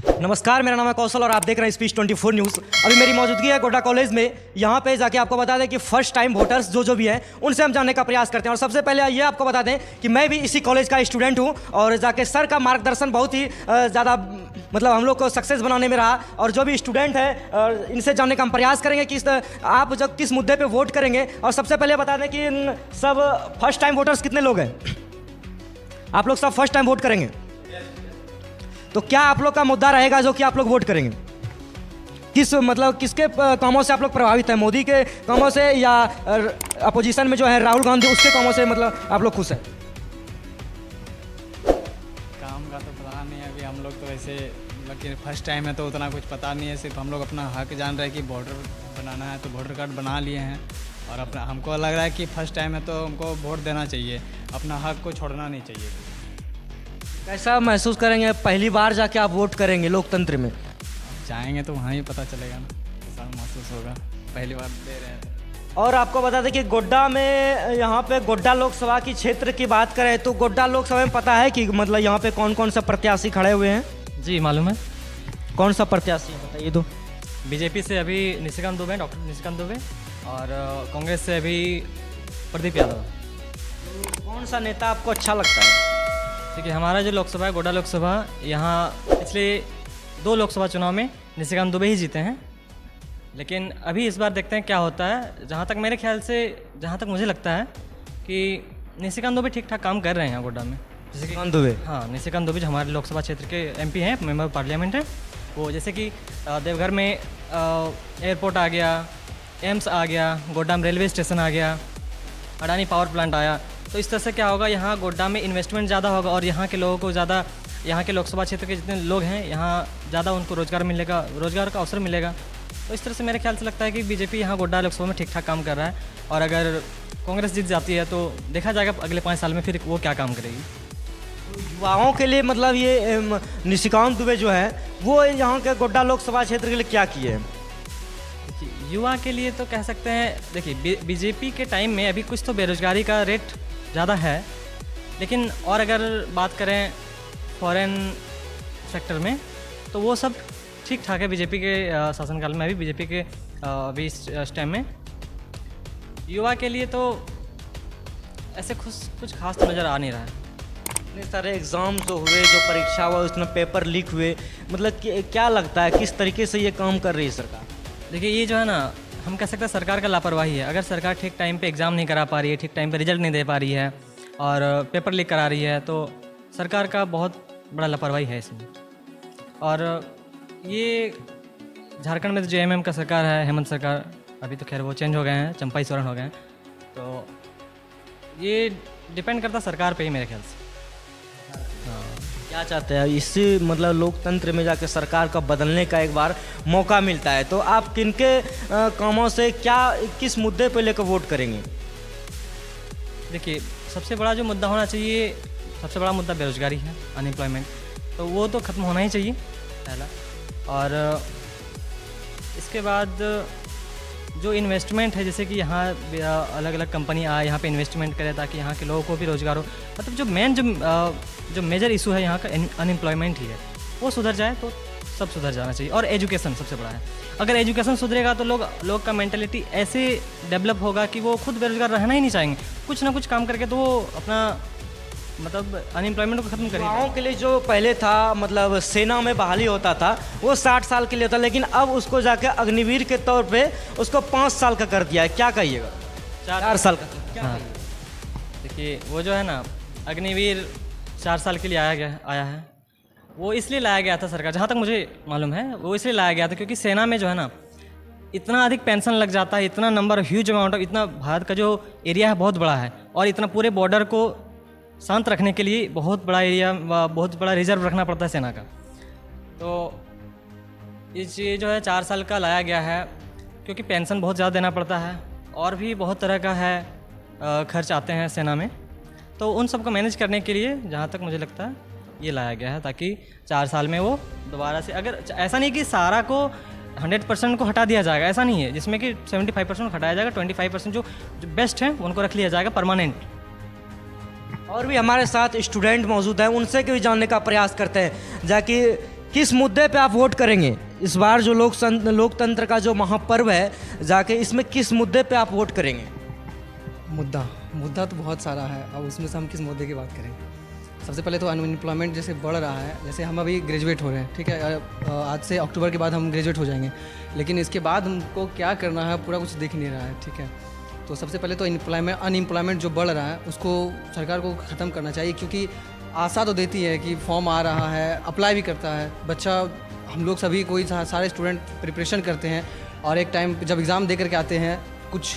नमस्कार, मेरा नाम है कौशल और आप देख रहे हैं स्पीच 24 न्यूज़। अभी मेरी मौजूदगी है गोड्डा कॉलेज में। यहाँ पे जाके आपको बता दें कि फर्स्ट टाइम वोटर्स जो भी हैं उनसे हम जानने का प्रयास करते हैं। और सबसे पहले ये आपको बता दें कि मैं भी इसी कॉलेज का स्टूडेंट हूँ और जाके सर का मार्गदर्शन बहुत ही ज़्यादा मतलब हम लोग को सक्सेस बनाने में रहा। और जो भी स्टूडेंट है इनसे जानने का हम प्रयास करेंगे कि आप जब किस मुद्दे पर वोट करेंगे। और सबसे पहले बता दें कि सब फर्स्ट टाइम वोटर्स कितने लोग हैं? आप लोग सब फर्स्ट टाइम वोट करेंगे तो क्या आप लोग का मुद्दा रहेगा जो कि आप लोग वोट करेंगे? किसके कामों से आप लोग प्रभावित हैं? मोदी के कामों से या अपोजिशन में जो है राहुल गांधी उसके कामों से मतलब आप लोग खुश हैं? काम का तो पता नहीं है अभी, हम लोग तो वैसे लेकिन फर्स्ट टाइम है तो उतना कुछ पता नहीं है। सिर्फ हम लोग अपना हक जान रहे हैं कि बॉर्डर बनाना है तो वोटर कार्ड बना लिए हैं और अपना हमको लग रहा है कि फर्स्ट टाइम है तो हमको वोट देना चाहिए, अपना हक को छोड़ना नहीं चाहिए। कैसा महसूस करेंगे पहली बार जाके आप वोट करेंगे लोकतंत्र में? जाएंगे तो वहाँ ही पता चलेगा ना, कैसा महसूस होगा, पहली बार दे रहे हैं। और आपको बता दें कि गोड्डा में यहाँ पे गोड्डा लोकसभा की क्षेत्र की बात करें तो गोड्डा लोकसभा में पता है कि मतलब यहाँ पे कौन कौन सा प्रत्याशी खड़े हुए हैं? जी मालूम है। कौन सा प्रत्याशी बताइए तो। बीजेपी से अभी निशिकांत दुबे, डॉक्टर निशिकांत दुबे, और कांग्रेस से अभी प्रदीप यादव। कौन सा नेता आपको अच्छा लगता है? देखिए हमारा जो लोकसभा है गोड्डा लोकसभा, यहाँ पिछले 2 लोकसभा चुनाव में निशिकांत दुबे ही जीते हैं। लेकिन अभी इस बार देखते हैं क्या होता है। जहाँ तक मेरे ख्याल से, जहाँ तक मुझे लगता है कि निशिकांत दुबे ठीक ठाक काम कर रहे हैं यहाँ गोड्डा में। जैसे कि दुबे, हाँ, निशिकांत दुबे जो हमारे लोकसभा क्षेत्र के एमपी हैं, मेंबर ऑफ पार्लियामेंट हैं, वो जैसे कि देवघर में एयरपोर्ट आ गया, एम्स आ गया, गोड्डा में रेलवे स्टेशन आ गया, अडानी पावर प्लांट आया। तो इस तरह से क्या होगा, यहाँ गोड्डा में इन्वेस्टमेंट ज़्यादा होगा और यहाँ के लोगों को ज़्यादा, यहाँ के लोकसभा क्षेत्र के जितने लोग हैं यहाँ ज़्यादा उनको रोज़गार मिलेगा, रोज़गार का अवसर मिलेगा। तो इस तरह से मेरे ख्याल से लगता है कि बीजेपी यहाँ गोड्डा लोकसभा में ठीक ठाक काम कर रहा है। और अगर कांग्रेस जीत जाती है तो देखा जाएगा अगले 5 साल में फिर वो क्या काम करेगी। युवाओं के लिए मतलब ये निशिकांत दुबे जो है वो यहाँ के गोड्डा लोकसभा क्षेत्र के लिए क्या किए हैं? युवा के लिए तो कह सकते हैं, देखिए बीजेपी के टाइम में अभी कुछ तो बेरोज़गारी का रेट ज़्यादा है, लेकिन और अगर बात करें फॉरेन सेक्टर में तो वो सब ठीक ठाक है। बीजेपी के शासनकाल में अभी बीजेपी के अभी इस टाइम में युवा के लिए तो ऐसे कुछ खास तो नज़र आ नहीं रहा है। इतने सारे एग्ज़ाम जो हुए, जो परीक्षा हुआ, उसमें पेपर लीक हुए, मतलब क्या लगता है किस तरीके से ये काम कर रही है सरकार? देखिए ये जो है ना, हम कह सकते हैं सरकार का लापरवाही है। अगर सरकार ठीक टाइम पे एग्ज़ाम नहीं करा पा रही है, ठीक टाइम पे रिजल्ट नहीं दे पा रही है और पेपर लीक करा रही है तो सरकार का बहुत बड़ा लापरवाही है इसमें। और ये झारखंड में तो जेएमएम का सरकार है, हेमंत सरकार, अभी तो खैर वो चेंज हो गए हैं, चंपाई सोरेन हो गए हैं। तो ये डिपेंड करता सरकार पे ही मेरे ख्याल से। क्या चाहते हैं इससे मतलब लोकतंत्र में जाके सरकार का बदलने का एक बार मौका मिलता है तो आप किनके कामों से किस मुद्दे पे लेकर वोट करेंगे? देखिए सबसे बड़ा जो मुद्दा होना चाहिए, सबसे बड़ा मुद्दा बेरोजगारी है, अनएम्प्लॉयमेंट, तो वो तो ख़त्म होना ही चाहिए पहला। और इसके बाद जो इन्वेस्टमेंट है, जैसे कि यहाँ अलग अलग कंपनी आए यहाँ पे इन्वेस्टमेंट करे ताकि यहाँ के लोगों को भी रोज़गार हो। मतलब जो मेन जो मेजर इशू है यहाँ का अनएम्प्लॉयमेंट ही है, वो सुधर जाए तो सब सुधर जाना चाहिए। और एजुकेशन सबसे बड़ा है। अगर एजुकेशन सुधरेगा तो लोग का मेंटालिटी ऐसे डेवलप होगा कि वो खुद बेरोजगार रहना ही नहीं चाहेंगे, कुछ ना कुछ काम करके तो वो अपना मतलब अनएम्प्लॉयमेंट को ख़त्म करेंगे। युवाओं के लिए जो पहले था मतलब सेना में बहाली होता था वो 60 साल के लिए होता, लेकिन अब उसको जाके अग्निवीर के तौर पे उसको 5 साल का कर दिया है। क्या कहिएगा? 4 साल का क्या? हाँ, देखिए वो जो है ना, अग्निवीर 4 साल के लिए आया है। वो इसलिए लाया गया था सरकार, जहाँ तक मुझे मालूम है वो इसलिए लाया गया था क्योंकि सेना में जो है ना इतना अधिक पेंशन लग जाता है, इतना नंबर, ह्यूज अमाउंट ऑफ, इतना भारत का जो एरिया है बहुत बड़ा है और इतना पूरे बॉर्डर को शांत रखने के लिए बहुत बड़ा एरिया, बहुत बड़ा रिजर्व रखना पड़ता है सेना का। तो ये जो है 4 साल का लाया गया है क्योंकि पेंशन बहुत ज़्यादा देना पड़ता है और भी बहुत तरह का है खर्च आते हैं सेना में। तो उन सब को मैनेज करने के लिए जहाँ तक मुझे लगता है ये लाया गया है ताकि 4 साल में वो दोबारा से, अगर ऐसा नहीं कि सारा को 100% को हटा दिया जाएगा, ऐसा नहीं है, जिसमें कि 75% हटाया जाएगा, 25% जो बेस्ट है उनको रख लिया जाएगा परमानेंट। और भी हमारे साथ स्टूडेंट मौजूद हैं, उनसे भी जानने का प्रयास करते हैं जाकि किस मुद्दे पे आप वोट करेंगे इस बार जो लोकतंत्र का जो महापर्व है, जाके इसमें किस मुद्दे पे आप वोट करेंगे? मुद्दा तो बहुत सारा है। अब उसमें से हम किस मुद्दे की बात करें? सबसे पहले तो अनएम्प्लॉयमेंट जैसे बढ़ रहा है, जैसे हम अभी ग्रेजुएट हो रहे हैं, ठीक है, आज से अक्टूबर के बाद हम ग्रेजुएट हो जाएंगे, लेकिन इसके बाद हमको क्या करना है पूरा कुछ दिख नहीं रहा है, ठीक है। तो सबसे पहले तो अनएम्प्लॉयमेंट जो बढ़ रहा है उसको सरकार को ख़त्म करना चाहिए, क्योंकि आशा तो देती है कि फॉर्म आ रहा है, अप्लाई भी करता है बच्चा, हम लोग सभी कोई सारे स्टूडेंट प्रिपरेशन करते हैं और एक टाइम जब एग्ज़ाम दे करके आते हैं कुछ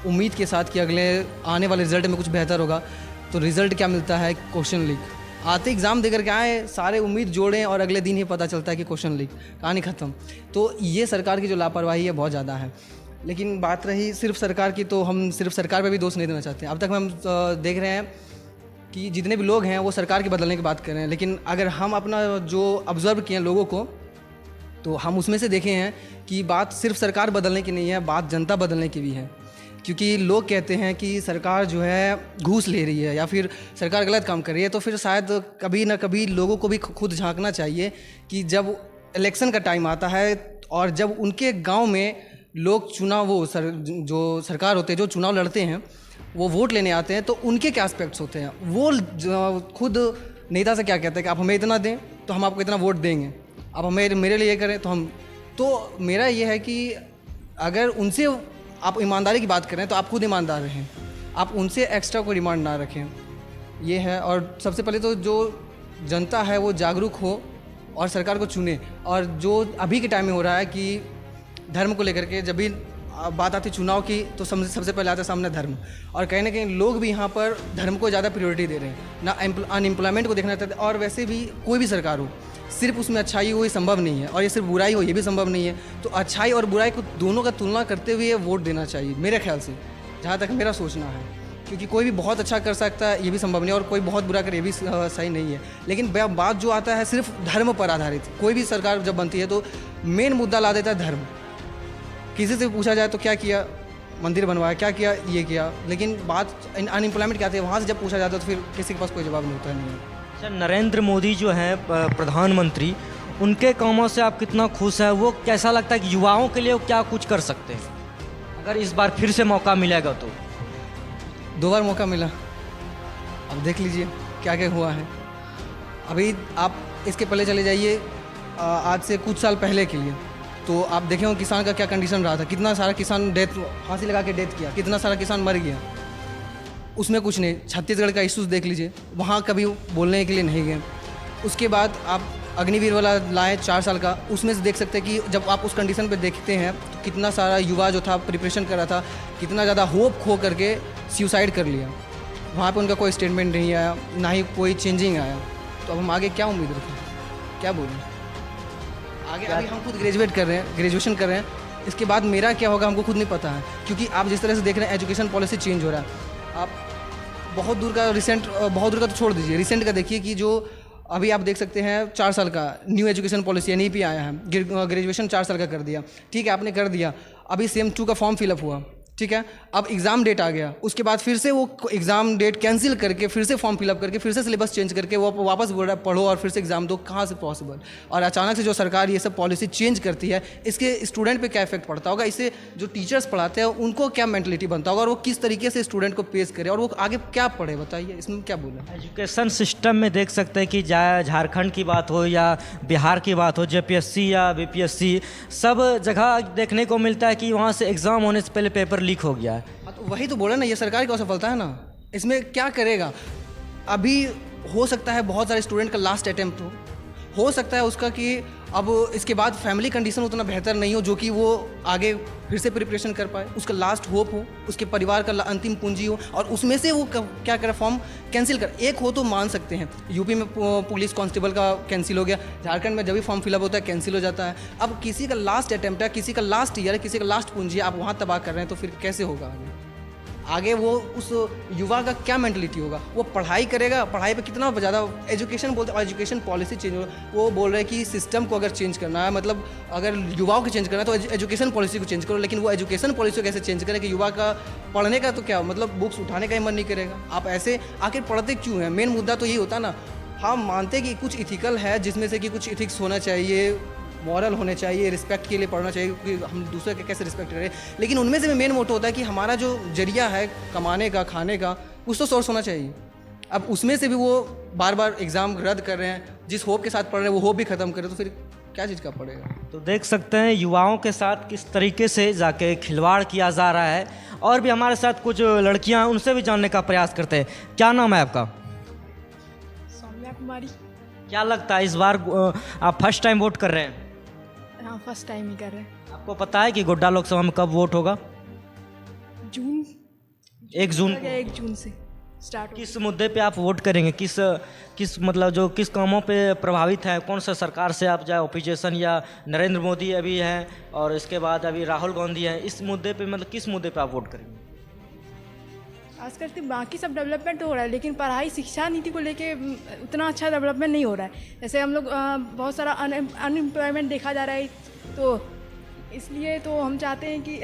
उम्मीद के साथ कि अगले आने वाले रिज़ल्ट में कुछ बेहतर होगा, तो रिज़ल्ट क्या मिलता है? Question leak. आते एग्ज़ाम दे करके आए, सारे उम्मीद जोड़ें और अगले दिन ही पता चलता है कि क्वेश्चन लीक, कहानी ख़त्म। तो ये सरकार की जो लापरवाही है बहुत ज़्यादा है। लेकिन बात रही सिर्फ सरकार की, तो हम सिर्फ सरकार पे भी दोष नहीं देना चाहते। अब तक हम देख रहे हैं कि जितने भी लोग हैं वो सरकार के बदलने की बात कर रहे हैं, लेकिन अगर हम अपना जो ऑब्ज़र्व किए हैं लोगों को, तो हम उसमें से देखे हैं कि बात सिर्फ सरकार बदलने की नहीं है, बात जनता बदलने की भी है। क्योंकि लोग कहते हैं कि सरकार जो है घूस ले रही है या फिर सरकार गलत काम कर रही है, तो फिर शायद कभी ना कभी लोगों को भी खुद झांकना चाहिए कि जब इलेक्शन का टाइम आता है और जब उनके गांव में लोग जो सरकार होते हैं, जो चुनाव लड़ते हैं, वो वोट लेने आते हैं, तो उनके क्या एस्पेक्ट्स होते हैं। वो खुद नेता से क्या कहते हैं कि आप हमें इतना दें तो हम आपको इतना वोट देंगे, आप हमें मेरे लिए करें तो मेरा ये है कि अगर उनसे आप ईमानदारी की बात करें तो आप खुद ईमानदार रहें, आप उनसे एक्स्ट्रा कोई डिमांड ना रखें, ये है। और सबसे पहले तो जो जनता है वो जागरूक हो और सरकार को चुने। और जो अभी के टाइम में हो रहा है कि धर्म को लेकर के जब भी बात आती चुनाव की, तो सबसे पहले आता है सामने धर्म, और कहीं ना कहीं लोग भी यहाँ पर धर्म को ज़्यादा प्रायोरिटी दे रहे हैं, ना अनएम्प्लॉयमेंट को देखना चाहते। और वैसे भी कोई भी सरकार हो, सिर्फ उसमें अच्छाई हो ये संभव नहीं है, और ये सिर्फ बुराई हो ये भी संभव नहीं है। तो अच्छाई और बुराई को दोनों का तुलना करते हुए वोट देना चाहिए मेरे ख्याल से, जहाँ तक मेरा सोचना है। क्योंकि कोई भी बहुत अच्छा कर सकता है ये भी संभव नहीं, और कोई बहुत बुरा करे ये भी सही नहीं है। लेकिन बात जो आता है सिर्फ धर्म पर आधारित, कोई भी सरकार जब बनती है तो मेन मुद्दा ला देता है धर्म। किसी से पूछा जाए तो क्या किया, मंदिर बनवाया, क्या किया, ये किया, लेकिन बात अनएम्प्लॉयमेंट क्या आती है, वहाँ से जब पूछा जाता है तो फिर किसी के पास कोई जवाब नहीं होता नहीं है। अच्छा, नरेंद्र मोदी जो हैं प्रधानमंत्री, उनके कामों से आप कितना खुश हैं? वो कैसा लगता है कि युवाओं के लिए वो क्या कुछ कर सकते हैं अगर इस बार फिर से मौका मिलेगा तो? 2 बार मौका मिला, अब देख लीजिए क्या क्या हुआ है। अभी आप इसके पहले चले जाइए आज से कुछ साल पहले के लिए, तो आप देखे हो किसान का क्या कंडीशन रहा था, कितना सारा किसान फांसी लगा के डेथ किया, कितना सारा किसान मर गया, उसमें कुछ नहीं। छत्तीसगढ़ का इश्यूज़ देख लीजिए, वहाँ कभी बोलने के लिए नहीं गए। उसके बाद आप अग्निवीर वाला लाए 4 साल का, उसमें से देख सकते हैं कि जब आप उस कंडीशन पे देखते हैं तो कितना सारा युवा जो था प्रिपरेशन कर रहा था, कितना ज़्यादा होप खो करके सुसाइड कर लिया। वहाँ पे उनका कोई स्टेटमेंट नहीं आया, ना ही कोई चेंजिंग आया। तो अब हम आगे क्या उम्मीद रखें, क्या बोलें आगे? अभी हम खुद ग्रेजुएशन कर रहे हैं, इसके बाद मेरा क्या होगा हमको खुद नहीं पता है। क्योंकि आप जिस तरह से देख रहे हैं एजुकेशन पॉलिसी चेंज हो रहा है। आप बहुत दूर का तो छोड़ दीजिए, रिसेंट का देखिए कि जो अभी आप देख सकते हैं 4 साल का न्यू एजुकेशन पॉलिसी NEP आया है, ग्रेजुएशन 4 साल का कर दिया, ठीक है, आपने कर दिया। अभी SEM 2 का फॉर्म फिलअप हुआ, ठीक है, अब एग्ज़ाम डेट आ गया, उसके बाद फिर से वो एग्ज़ाम डेट कैंसिल करके फिर से फॉर्म फिलअप करके फिर से सिलेबस चेंज करके वो वापस बोल रहा है पढ़ो और फिर से एग्ज़ाम दो, कहाँ से पॉसिबल? और अचानक से जो सरकार ये सब पॉलिसी चेंज करती है, इसके स्टूडेंट पे क्या इफेक्ट पड़ता होगा, इससे जो टीचर्स पढ़ाते हैं उनको क्या मेंटलिटी बनता होगा, और वो किस तरीके से स्टूडेंट को पेश करे और वो आगे क्या पढ़े, बताइए इसमें क्या बोले। एजुकेशन सिस्टम में देख सकते हैं कि झारखंड की बात हो या बिहार की बात हो, JPSC या BPSC, सब जगह देखने को मिलता है कि वहाँ से एग्ज़ाम होने से पहले पेपर लीक हो गया है। तो वही तो बोला ना, ये सरकार की असफलता है ना। इसमें क्या करेगा? अभी हो सकता है बहुत सारे स्टूडेंट का लास्ट अटेम्प्ट हो सकता है उसका कि अब इसके बाद फैमिली कंडीशन उतना बेहतर नहीं हो जो कि वो आगे फिर से प्रिपरेशन कर पाए, उसका लास्ट होप हो, उसके परिवार का अंतिम पूंजी हो, और उसमें से वो क्या करे, फॉर्म कैंसिल कर। एक हो तो मान सकते हैं, यूपी में पुलिस कांस्टेबल का कैंसिल हो गया, झारखंड में जब भी फॉर्म फिलअप होता है कैंसिल हो जाता है। अब किसी का लास्ट अटेम्प्ट है, किसी का लास्ट ईयर है, किसी का लास्ट पूंजी है, आप वहाँ तबाह कर रहे हैं, तो फिर कैसे होगा आगे वो उस युवा का क्या मेंटलिटी होगा? वो पढ़ाई करेगा, पढ़ाई पे कितना ज़्यादा एजुकेशन बोलते हैं, एजुकेशन पॉलिसी चेंज हो, वो बोल रहे हैं कि सिस्टम को अगर चेंज करना है, मतलब अगर युवाओं को चेंज करना है तो एजुकेशन पॉलिसी को चेंज करो। लेकिन वो एजुकेशन पॉलिसी को कैसे चेंज करें कि युवा का पढ़ने का तो क्या मतलब बुक्स उठाने का ही मन नहीं करेगा। आप ऐसे आखिर पढ़ते क्यों हैं? मेन मुद्दा तो यही होता है ना हम मानते हैं कि कुछ इथिकल है, जिसमें से कि कुछ इथिक्स होना चाहिए, मॉरल होने चाहिए, रिस्पेक्ट के लिए पढ़ना चाहिए कि हम दूसरे के कैसे रिस्पेक्ट करें, लेकिन उनमें से मेन मोटो होता है कि हमारा जो जरिया है कमाने का, खाने का, कुछ तो सोर्स होना चाहिए। अब उसमें से भी वो बार बार एग्ज़ाम रद्द कर रहे हैं, जिस होप के साथ पढ़ रहे हैं वो होप भी ख़त्म कर रहे हैं, तो फिर क्या चीज़ का पड़ेगा। तो देख सकते हैं युवाओं के साथ किस तरीके से जाके खिलवाड़ किया जा रहा है। और भी हमारे साथ कुछ लड़कियां हैं, उनसे भी जानने का प्रयास करते हैं। क्या नाम है आपका? सौम्या कुमारी। क्या लगता है इस बार आप फर्स्ट टाइम वोट कर रहे हैं? हाँ, फर्स्ट टाइम ही कर रहे हैं। आपको पता है कि गोड्डा लोकसभा में कब वोट होगा? जून 1 जून को। 1 जून से स्टार्ट हो। किस मुद्दे पे आप वोट करेंगे? किस मतलब जो किस कामों पे प्रभावित है? कौन सा सरकार से आप, चाहे ओपोजिशन या नरेंद्र मोदी अभी हैं और इसके बाद अभी राहुल गांधी हैं, इस मुद्दे पे मतलब किस मुद्दे पे आप वोट करेंगे? खास करके बाकी सब डेवलपमेंट तो हो रहा है, लेकिन पढ़ाई शिक्षा नीति को लेके उतना अच्छा डेवलपमेंट नहीं हो रहा है। जैसे हम लोग बहुत सारा अनएम्प्लॉयमेंट देखा जा रहा है, तो इसलिए तो हम चाहते हैं कि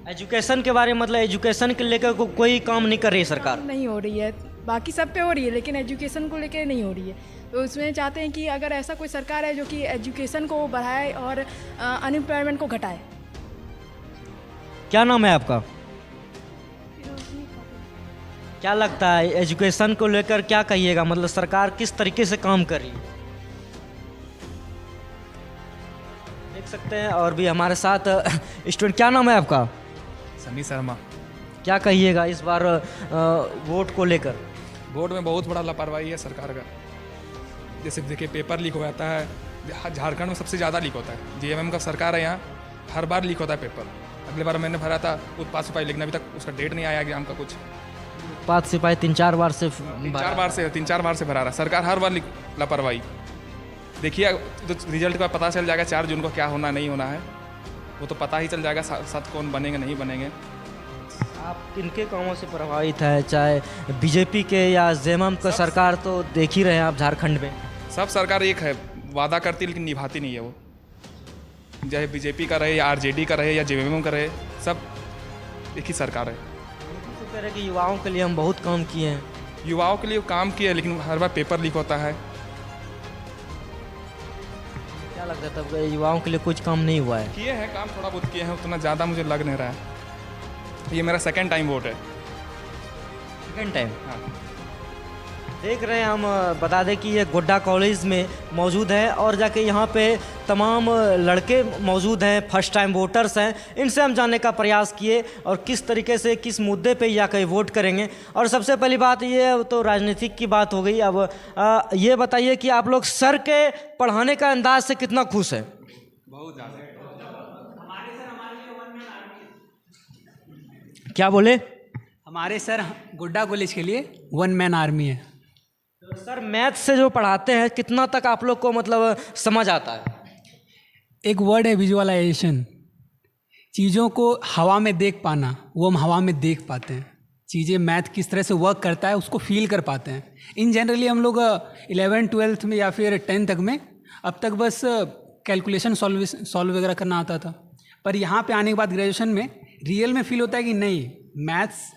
एजुकेशन के बारे में, मतलब एजुकेशन के लेकर कोई काम नहीं कर रही है सरकार? नहीं हो रही है। बाकी सब पे हो रही है, लेकिन एजुकेशन को लेके नहीं हो रही है। तो उसमें चाहते हैं कि अगर ऐसा कोई सरकार है जो कि एजुकेशन को बढ़ाए और अनएम्प्लॉयमेंट को घटाए। क्या नाम है आपका? क्या लगता है एजुकेशन को लेकर क्या कहिएगा, मतलब सरकार किस तरीके से काम कर रही है? देख सकते हैं और भी हमारे साथ स्टूडेंट। क्या नाम है आपका? सनी शर्मा। क्या कहिएगा इस बार वोट को लेकर? वोट में बहुत बड़ा लापरवाही है सरकार का। जैसे देखिए पेपर लीक हो जाता है, झारखंड में सबसे ज़्यादा लीक होता है। जीएमएम का सरकार है यहाँ, हर बार लीक होता है पेपर। अगले बार मैंने भरा था उत्पाद सिपाही, लेकिन अभी तक उसका डेट नहीं आया एग्जाम का कुछ। उत्पाद सिपाही 3-4 बार से 3-4 बार से भरा रहा सरकार, हर बार लापरवाही। देखिए तो रिजल्ट का पता चल जाएगा 4 जून को क्या होना नहीं होना है, वो तो पता ही चल जाएगा साथ कौन बनेंगे नहीं बनेंगे। आप किनके कामों से प्रभावित है? चाहे बीजेपी के या जेएमएम का सरकार, तो देख ही रहे हैं आप झारखंड में। सब सरकार एक है, वादा करती लेकिन निभाती नहीं है वो। चाहे बीजेपी का रहे या आरजेडी का रहे या जेएमएम का रहे, सब एक ही सरकार है। तो कह रहे कि युवाओं के लिए हम बहुत काम किए हैं। युवाओं के लिए काम किए, लेकिन हर बार पेपर लीक होता है। क्या लगता है तब युवाओं के लिए कुछ काम नहीं हुआ है? किए हैं काम, थोड़ा बहुत किए हैं, उतना ज़्यादा मुझे लग नहीं रहा है। ये मेरा सेकंड टाइम वोट है। Second time? हाँ। देख रहे हैं हम, बता दें कि ये गोड्डा कॉलेज में मौजूद है और जाके यहाँ पे तमाम लड़के मौजूद हैं, फर्स्ट टाइम वोटर्स हैं। इनसे हम जानने का प्रयास किए और किस तरीके से, किस मुद्दे पे या कहीं वोट करेंगे। और सबसे पहली बात ये तो राजनीतिक की बात हो गई। अब ये बताइए कि आप लोग सर के पढ़ाने का अंदाज से कितना खुश हैं? बहुत ज़्यादा। क्या बोले? हमारे सर गोड्डा कॉलेज के लिए 1 मैन आर्मी है। सर मैथ से जो पढ़ाते हैं, कितना तक आप लोग को मतलब समझ आता है? एक वर्ड है विजुअलाइजेशन, चीज़ों को हवा में देख पाना, वो हम हवा में देख पाते हैं। चीज़ें मैथ किस तरह से वर्क करता है उसको फील कर पाते हैं। इन जनरली हम लोग 11th 12th में या फिर 10th तक में अब तक बस कैलकुलेशन सॉल्व वगैरह करना आता था, पर यहाँ पे आने के बाद ग्रेजुएशन में रियल में फील होता है कि नहीं, मैथ्स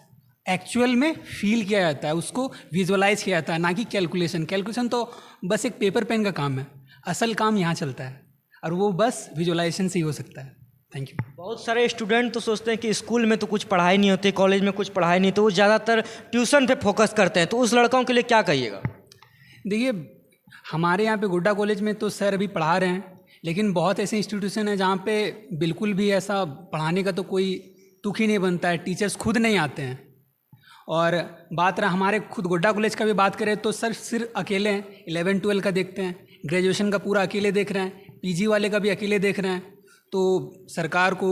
एक्चुअल में फील किया जाता है, उसको विजुअलाइज किया जाता है, ना कि कैलकुलेशन तो बस एक पेपर पेन का काम है। असल काम यहाँ चलता है और वो बस विजुअलाइजेशन से ही हो सकता है। Thank you. बहुत सारे स्टूडेंट तो सोचते हैं कि स्कूल में तो कुछ पढ़ाई नहीं होती, कॉलेज में कुछ पढ़ाई नहीं, तो वो ज़्यादातर ट्यूशन पे फोकस करते हैं। तो उस लड़कों के लिए क्या कहिएगा? देखिए हमारे यहाँ पे गोड्डा कॉलेज में तो सर अभी पढ़ा रहे हैं, लेकिन बहुत ऐसे इंस्टीट्यूशन है जहाँ पे बिल्कुल भी ऐसा पढ़ाने का तो कोई तुक ही नहीं बनता है, टीचर्स खुद नहीं आते हैं। और बात रहा हमारे खुद गोड्डा कॉलेज का भी बात करें तो सर सिर्फ अकेले हैं, 11 12 का देखते हैं, ग्रेजुएशन का पूरा अकेले देख रहे हैं, पीजी वाले का भी अकेले देख रहे हैं। तो सरकार को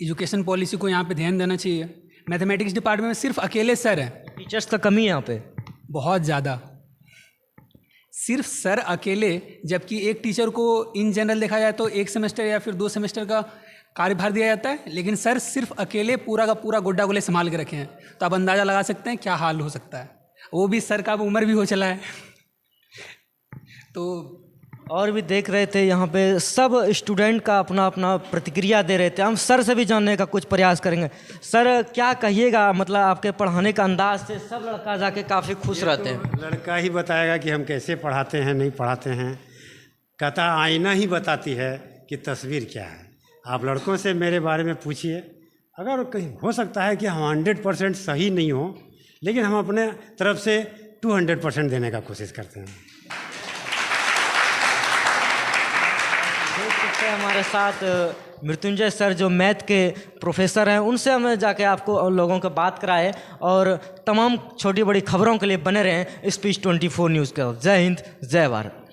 एजुकेशन पॉलिसी को यहाँ पे ध्यान देना चाहिए। मैथमेटिक्स डिपार्टमेंट में सिर्फ अकेले सर हैं, टीचर्स का कमी है यहाँ पे बहुत ज़्यादा, सिर्फ सर अकेले, जबकि एक टीचर को इन जनरल देखा जाए तो 1 सेमेस्टर या फिर 2 सेमेस्टर का कार्यभार दिया जाता है, लेकिन सर सिर्फ अकेले पूरा का पूरा गोड्डा कॉलेज संभाल के रखे हैं। तो आप अंदाज़ा लगा सकते हैं क्या हाल हो सकता है। वो भी सर का अब उम्र भी हो चला है। तो और भी देख रहे थे यहाँ पे सब स्टूडेंट का अपना अपना प्रतिक्रिया दे रहे थे। हम सर से भी जानने का कुछ प्रयास करेंगे। सर क्या कहिएगा, मतलब आपके पढ़ाने का अंदाज से सब लड़का जाके काफ़ी खुश रहते हैं। लड़का ही बताएगा कि हम कैसे पढ़ाते हैं, नहीं पढ़ाते हैं। कहता आईना ही बताती है कि तस्वीर क्या है। आप लड़कों से मेरे बारे में पूछिए, अगर कहीं हो सकता है कि हम 100% सही नहीं हो, लेकिन हम अपने तरफ से 200% देने का कोशिश करते हैं। देख सकते हैं हमारे साथ मृत्युंजय सर जो मैथ के प्रोफेसर हैं, उनसे हमें जाके आपको लोगों को बात कराए और तमाम छोटी बड़ी खबरों के लिए बने रहें स्पीच 24 न्यूज़ के। जय हिंद, जय भारत।